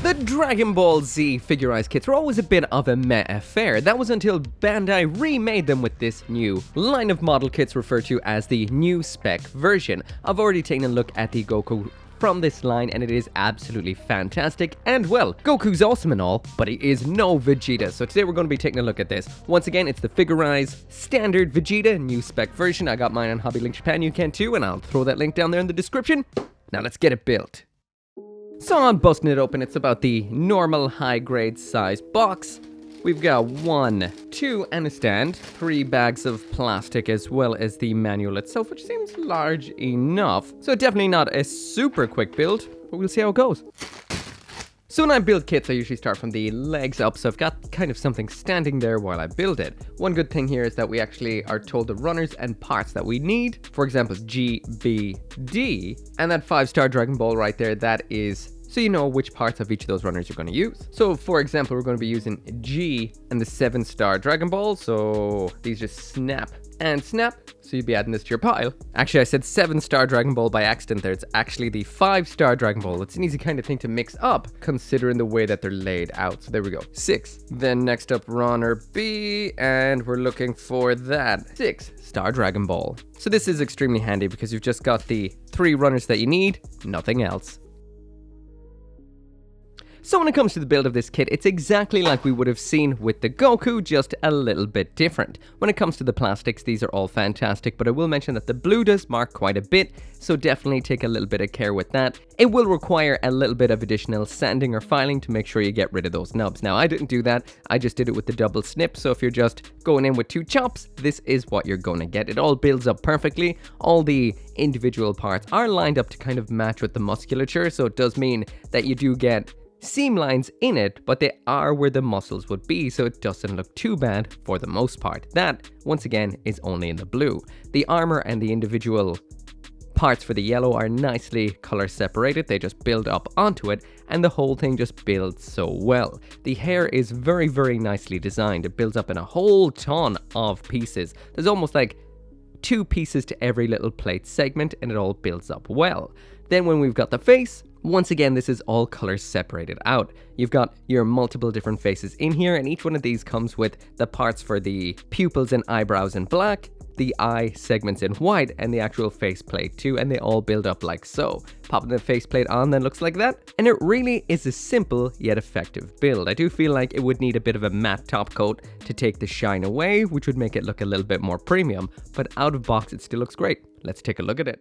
The Dragon Ball Z figurized kits were always a bit of a meh affair. That was until Bandai remade them with this new line of model kits referred to as the new Spec version. I've already taken a look at the Goku from this line and it is absolutely fantastic, and well, Goku's awesome and all, but he is no Vegeta, so today we're going to be taking a look at this. Once again, it's the figurized standard Vegeta new Spec version. I got mine on Hobby Link Japan, you can too, and I'll throw that link down there in the description. Now let's get it built. So I'm busting it open. It's about the normal high-grade size box. We've got 1, 2, and a stand, 3 bags of plastic as well as the manual itself, which seems large enough. So definitely not a super quick build, but we'll see how it goes. So when I build kits, I usually start from the legs up, so I've got kind of something standing there while I build it. One good thing here is that we actually are told the runners and parts that we need. For example, G, B, D, and that 5-star Dragon Ball right there, that is so you know which parts of each of those runners you're going to use. So for example, we're going to be using G and the 7-star Dragon Ball, so these just snap and snap, so you'd be adding this to your pile. Actually, I said 7-star Dragon Ball by accident there. It's actually the 5-star Dragon Ball. It's an easy kind of thing to mix up, considering the way that they're laid out. So there we go. 6. Then next up, runner B, and we're looking for that 6-star Dragon Ball. So this is extremely handy because you've just got the 3 runners that you need, nothing else. So when it comes to the build of this kit, it's exactly like we would have seen with the Goku, just a little bit different. When it comes to the plastics, these are all fantastic, but I will mention that the blue does mark quite a bit, so definitely take a little bit of care with that. It will require a little bit of additional sanding or filing to make sure you get rid of those nubs. Now, I didn't do that, I just did it with the double snip, so if you're just going in with 2 chops, this is what you're going to get. It all builds up perfectly. All the individual parts are lined up to kind of match with the musculature, so it does mean that you do get seam lines in it, but they are where the muscles would be, so it doesn't look too bad for the most part. That, once again, is only in the blue. The armor and the individual parts for the yellow are nicely color separated. They just build up onto it, and the whole thing just builds so well. The hair is very, very nicely designed. It builds up in a whole ton of pieces. There's almost like 2 pieces to every little plate segment, and it all builds up well. Then when we've got the face, once again, this is all colors separated out. You've got your multiple different faces in here, and each one of these comes with the parts for the pupils and eyebrows in black, the eye segments in white, and the actual faceplate too, and they all build up like so. Popping the faceplate on then looks like that, and it really is a simple yet effective build. I do feel like it would need a bit of a matte top coat to take the shine away, which would make it look a little bit more premium, but out of box it still looks great. Let's take a look at it.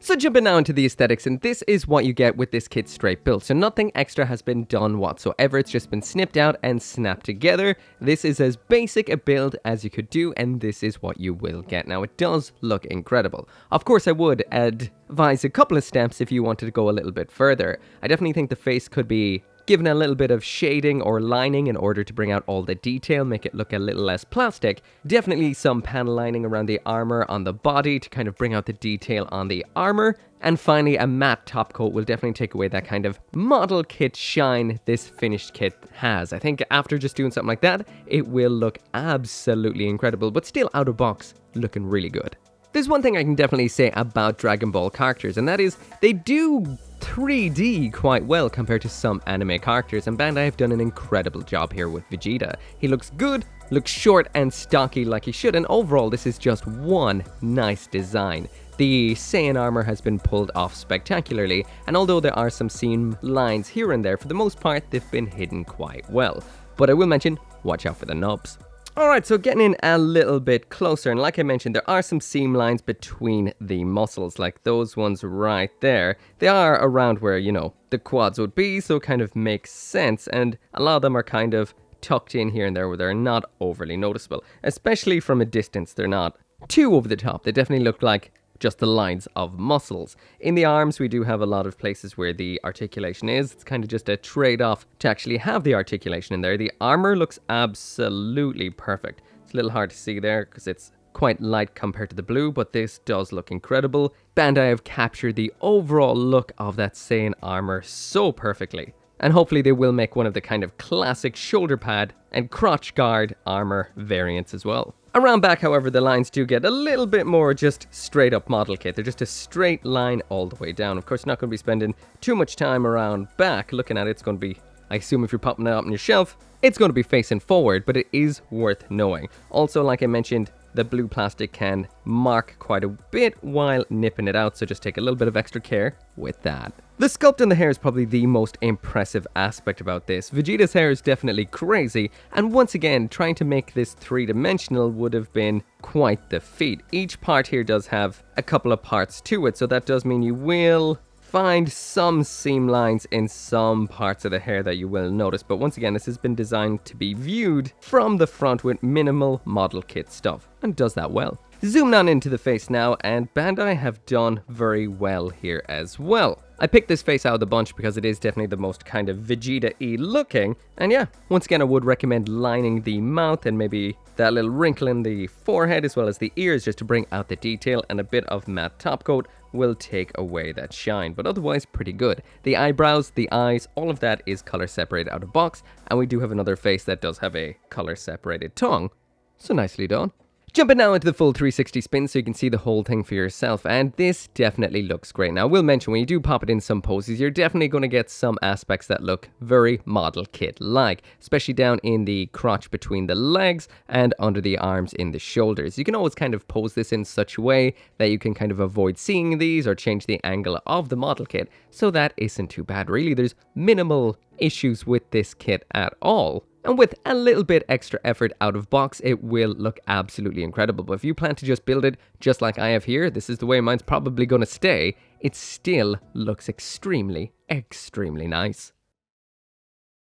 So jumping now into the aesthetics, and this is what you get with this kit straight built. So nothing extra has been done whatsoever, it's just been snipped out and snapped together. This is as basic a build as you could do, and this is what you will get. Now it does look incredible. Of course I would advise a couple of steps if you wanted to go a little bit further. I definitely think the face could be given a little bit of shading or lining in order to bring out all the detail, make it look a little less plastic. Definitely some panel lining around the armor on the body to kind of bring out the detail on the armor. And finally, a matte top coat will definitely take away that kind of model kit shine this finished kit has. I think after just doing something like that, it will look absolutely incredible, but still out of box, looking really good. There's one thing I can definitely say about Dragon Ball characters, and that is they do 3D quite well compared to some anime characters, and Bandai have done an incredible job here with Vegeta. He looks good, looks short and stocky like he should, and overall this is just one nice design. The Saiyan armor has been pulled off spectacularly, and although there are some seam lines here and there, for the most part they've been hidden quite well. But I will mention, watch out for the nubs. Alright, so getting in a little bit closer, and like I mentioned, there are some seam lines between the muscles, like those ones right there. They are around where, you know, the quads would be, so it kind of makes sense, and a lot of them are kind of tucked in here and there where they're not overly noticeable. Especially from a distance, they're not too over the top. They definitely look like just the lines of muscles. In the arms, we do have a lot of places where the articulation is. It's kind of just a trade-off to actually have the articulation in there. The armor looks absolutely perfect. It's a little hard to see there because it's quite light compared to the blue, but this does look incredible. Bandai have captured the overall look of that Saiyan armor so perfectly. And hopefully they will make one of the kind of classic shoulder pad and crotch guard armor variants as well. Around back, however, the lines do get a little bit more just straight up model kit. They're just a straight line all the way down. Of course, you're not going to be spending too much time around back looking at it. It's going to be, I assume if you're popping it up on your shelf, it's going to be facing forward, but it is worth knowing. Also, like I mentioned, the blue plastic can mark quite a bit while nipping it out, so just take a little bit of extra care with that. The sculpt on the hair is probably the most impressive aspect about this. Vegeta's hair is definitely crazy, and once again, trying to make this three-dimensional would have been quite the feat. Each part here does have a couple of parts to it, so that does mean you will find some seam lines in some parts of the hair that you will notice, but once again, this has been designed to be viewed from the front with minimal model kit stuff, and does that well. Zoom on into the face now, and Bandai have done very well here as well. I picked this face out of the bunch because it is definitely the most kind of Vegeta-y looking, and yeah, once again I would recommend lining the mouth and maybe that little wrinkle in the forehead as well as the ears just to bring out the detail, and a bit of matte top coat will take away that shine, but otherwise pretty good. The eyebrows, the eyes, all of that is color separated out of box, and we do have another face that does have a color separated tongue, so nicely done. Jumping now into the full 360 spin so you can see the whole thing for yourself, and this definitely looks great. Now I will mention, when you do pop it in some poses, you're definitely going to get some aspects that look very model kit-like, especially down in the crotch between the legs and under the arms in the shoulders. You can always kind of pose this in such a way that you can kind of avoid seeing these or change the angle of the model kit, so that isn't too bad really. There's minimal issues with this kit at all. And with a little bit extra effort out of box, it will look absolutely incredible. But if you plan to just build it just like I have here, this is the way mine's probably going to stay, it still looks extremely, extremely nice.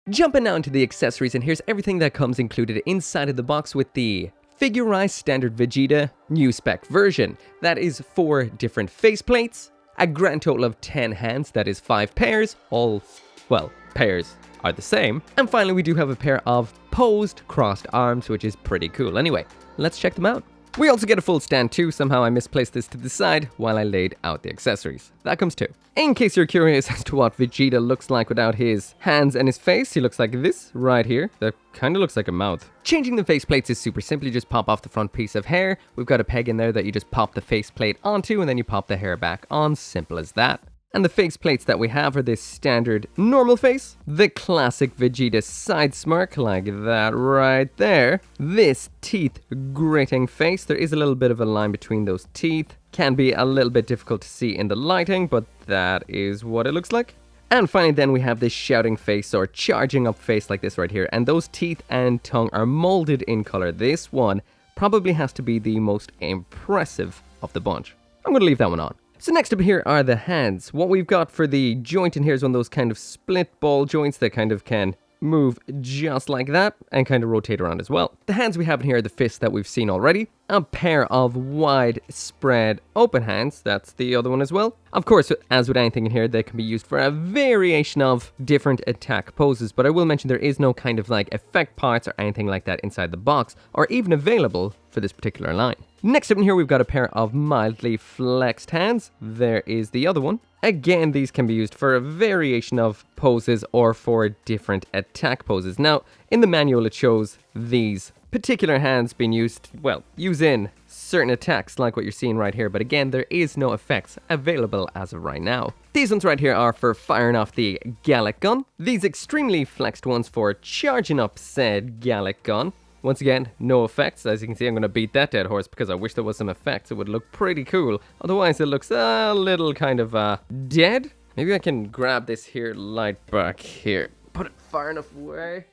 Jumping now into the accessories, and here's everything that comes included inside of the box with the figurized standard Vegeta new spec version. That is 4 different faceplates, a grand total of 10 hands, that is 5 pairs, all, well, pairs are the same. And finally, we do have a pair of posed crossed arms, which is pretty cool. Anyway, let's check them out. We also get a full stand too. Somehow I misplaced this to the side while I laid out the accessories. That comes too. In case you're curious as to what Vegeta looks like without his hands and his face, he looks like this right here. That kind of looks like a mouth. Changing the faceplates is super simple. You just pop off the front piece of hair. We've got a peg in there that you just pop the faceplate onto, and then you pop the hair back on. Simple as that. And the face plates that we have are this standard normal face, the classic Vegeta side smirk like that right there, this teeth gritting face. There is a little bit of a line between those teeth, can be a little bit difficult to see in the lighting, but that is what it looks like. And finally then we have this shouting face or charging up face like this right here, and those teeth and tongue are molded in color. This one probably has to be the most impressive of the bunch. I'm going to leave that one on. So next up here are the hands. What we've got for the joint in here is one of those kind of split ball joints that kind of can move just like that and kind of rotate around as well. The hands we have in here are the fists that we've seen already. A pair of wide spread open hands, that's the other one as well. Of course, as with anything in here, they can be used for a variation of different attack poses, but I will mention there is no kind of like effect parts or anything like that inside the box, or even available for this particular line. Next up in here, we've got a pair of mildly flexed hands. There is the other one. Again, these can be used for a variation of poses or for different attack poses. Now, in the manual, it shows these particular hands being used, well, use in certain attacks like what you're seeing right here, but again, there is no effects available as of right now. These ones right here are for firing off the Gallic gun. These extremely flexed ones for charging up said Gallic gun. Once again, no effects. As you can see, I'm going to beat that dead horse because I wish there was some effects. It would look pretty cool. Otherwise, it looks a little kind of dead. Maybe I can grab this here light back here. Put it far enough away.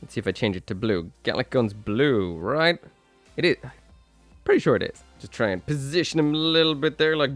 Let's see if I change it to blue. Gallic gun's blue, right? It is. Pretty sure it is. Just try and position him a little bit there, like...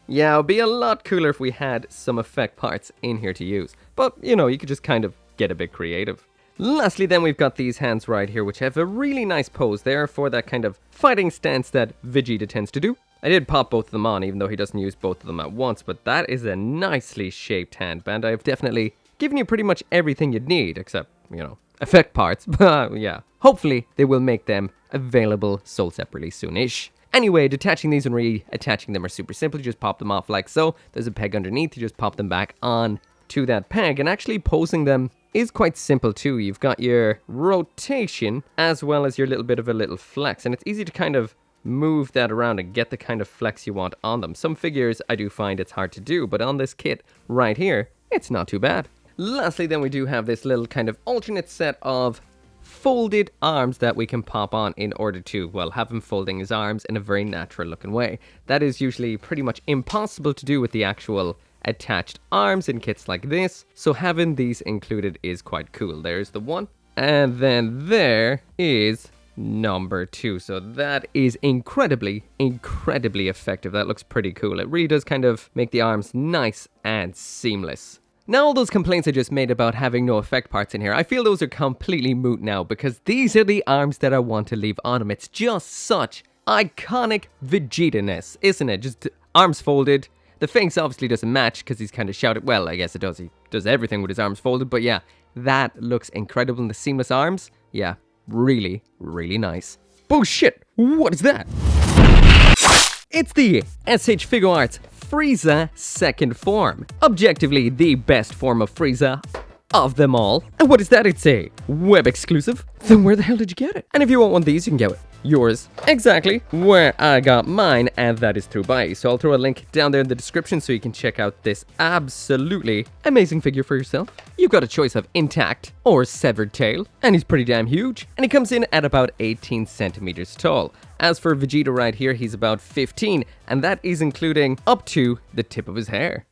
Yeah, it would be a lot cooler if we had some effect parts in here to use. But, you know, you could just kind of get a bit creative. Lastly then, we've got these hands right here, which have a really nice pose there for that kind of fighting stance that Vegeta tends to do. I did pop both of them on, even though he doesn't use both of them at once, but that is a nicely shaped hand. Bandai have definitely given you pretty much everything you'd need, except, you know, effect parts. But yeah, hopefully they will make them available sold separately soonish. Anyway, detaching these and reattaching them are super simple. You just pop them off like so. There's a peg underneath, you just pop them back on to that peg, and actually posing them is quite simple too. You've got your rotation as well as your little bit of a little flex, and it's easy to kind of move that around and get the kind of flex you want on them. Some figures I do find it's hard to do, but on this kit right here, it's not too bad. Lastly, then we do have this little kind of alternate set of folded arms that we can pop on in order to, well, have him folding his arms in a very natural looking way. That is usually pretty much impossible to do with the actual attached arms in kits like this, so having these included is quite cool. There's the one, and then there is number 2. So that is incredibly effective. That looks pretty cool. It really does kind of make the arms nice and seamless. Now, all those complaints I just made about having no effect parts in here, I feel those are completely moot now, because these are the arms that I want to leave on him. It's just such iconic Vegeta-ness, isn't it? Just arms folded. The face obviously doesn't match because he's kind of shouted. Well, I guess it does. He does everything with his arms folded, but yeah, that looks incredible. And the seamless arms, yeah, really nice. Bullshit! What is that? It's the SH Figure Arts Frieza second form. Objectively, the best form of Frieza of them all. And what is that? It's a web exclusive? Then where the hell did you get it? And if you want one of these, you can get yours exactly where I got mine, and that is through Bandai. So I'll throw a link down there in the description so you can check out this absolutely amazing figure for yourself. You've got a choice of intact or severed tail, and he's pretty damn huge, and he comes in at about 18 centimeters tall. As for Vegeta right here, he's about 15, and that is including up to the tip of his hair.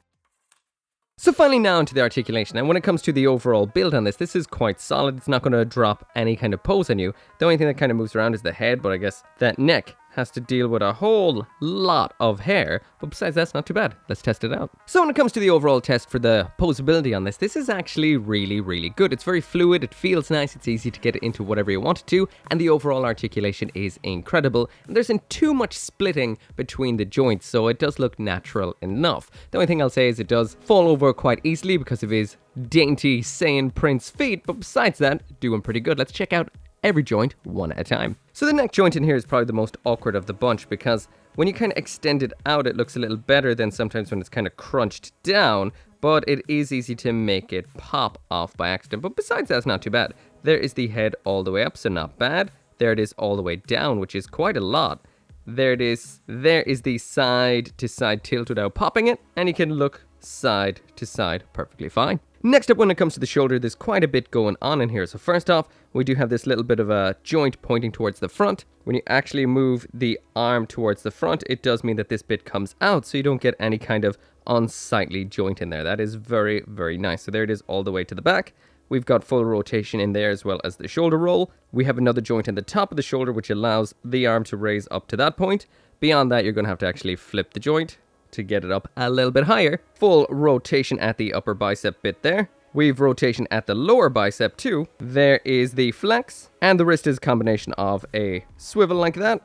So finally now into the articulation, and when it comes to the overall build on this is quite solid. It's not going to drop any kind of pose on you. The only thing that kind of moves around is the head, but I guess that neck has to deal with a whole lot of hair, but besides that's not too bad. Let's test it out. So when it comes to the overall test for the posability on this is actually really good. It's very fluid, it feels nice, it's easy to get it into whatever you want it to, and the overall articulation is incredible, and there isn't too much splitting between the joints, so it does look natural enough. The only thing I'll say is it does fall over quite easily because of his dainty Saiyan Prince feet, but besides that, doing pretty good. Let's check out every joint one at a time. So the neck joint in here is probably the most awkward of the bunch, because when you kind of extend it out, it looks a little better than sometimes when it's kind of crunched down, but it is easy to make it pop off by accident. But besides that, it's not too bad. There is the head all the way up, so not bad. There it is all the way down, which is quite a lot. There it is. There is the side to side tilt without popping it, and you can look side to side perfectly fine. Next up, when it comes to the shoulder, there's quite a bit going on in here. So first off, we do have this little bit of a joint pointing towards the front. When you actually move the arm towards the front, it does mean that this bit comes out, so you don't get any kind of unsightly joint in there. That is very nice. So there it is all the way to the back. We've got full rotation in there as well as the shoulder roll. We have another joint in the top of the shoulder, which allows the arm to raise up to that point. Beyond that, you're going to have to actually flip the joint to get it up a little bit higher. Full rotation at the upper bicep bit there. We've rotation at the lower bicep too. There is the flex, and the wrist is a combination of a swivel like that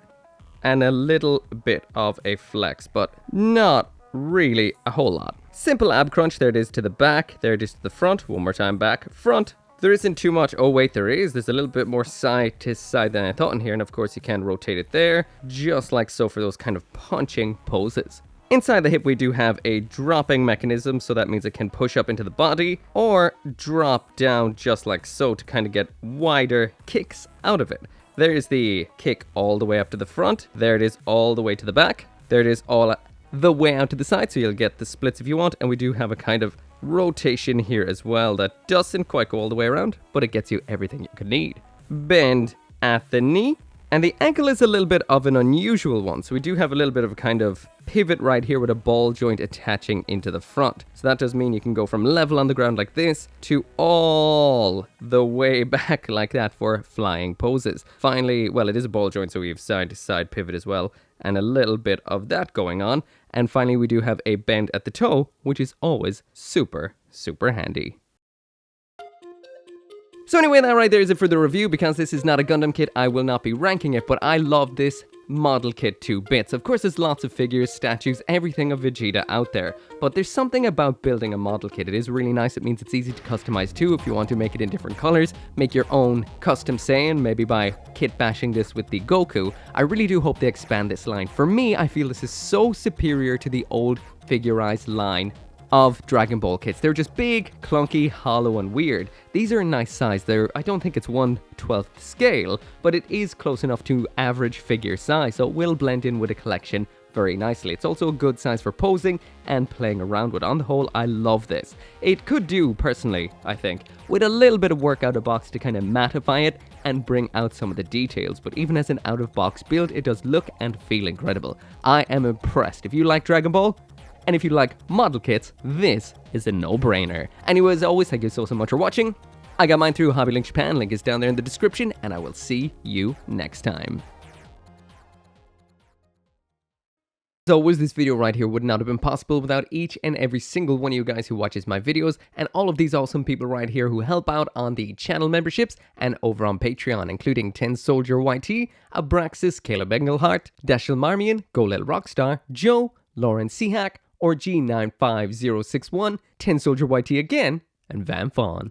and a little bit of a flex, but not really a whole lot. Simple ab crunch. There it is to the back. There it is to the front. One more time, back, front. There isn't too much. Oh wait, there is. There's a little bit more side to side than I thought in here, and of course you can rotate it there, just like so for those kind of punching poses. Inside the hip, we do have a dropping mechanism, so that means it can push up into the body or drop down just like so to kind of get wider kicks out of it. There is the kick all the way up to the front. There it is all the way to the back. There it is all the way out to the side, so you'll get the splits if you want. And we do have a kind of rotation here as well that doesn't quite go all the way around, but it gets you everything you could need. Bend at the knee. And the ankle is a little bit of an unusual one. So we do have a little bit of a kind of pivot right here with a ball joint attaching into the front. So that does mean you can go from level on the ground like this to all the way back like that for flying poses. Finally, well, it is a ball joint, so we have side to side pivot as well, and a little bit of that going on. And finally, we do have a bend at the toe, which is always super handy. So anyway, that right there is it for the review. Because this is not a Gundam kit, I will not be ranking it, but I love this model kit to bits. Of course, there's lots of figures, statues, everything of Vegeta out there, but there's something about building a model kit. It is really nice. It means it's easy to customize too if you want to make it in different colors, make your own custom Saiyan, maybe by kit bashing this with the Goku. I really do hope they expand this line. For me, I feel this is so superior to the old figurized line of Dragon Ball kits. They're just big, clunky, hollow, and weird. These are a nice size. I don't think it's 1/12 scale, but it is close enough to average figure size, so it will blend in with a collection very nicely. It's also a good size for posing and playing around with. On the whole, I love this. It could do, personally, I think, with a little bit of work out of box to kind of mattify it and bring out some of the details, but even as an out of box build, it does look and feel incredible. I am impressed. If you like Dragon Ball, and if you like model kits, this is a no-brainer. Anyway, as always, thank you so much for watching. I got mine through Hobby Link Japan, link is down there in the description, and I will see you next time. As always, this video right here would not have been possible without each and every single one of you guys who watches my videos, and all of these awesome people right here who help out on the channel memberships and over on Patreon, including 10 Soldier YT, Abraxas, Caleb Engelhart, Dashel Marmion, Golel Rockstar, Joe, Lauren Seahack, or G95061, 10 Soldier YT again, and Van Fawn.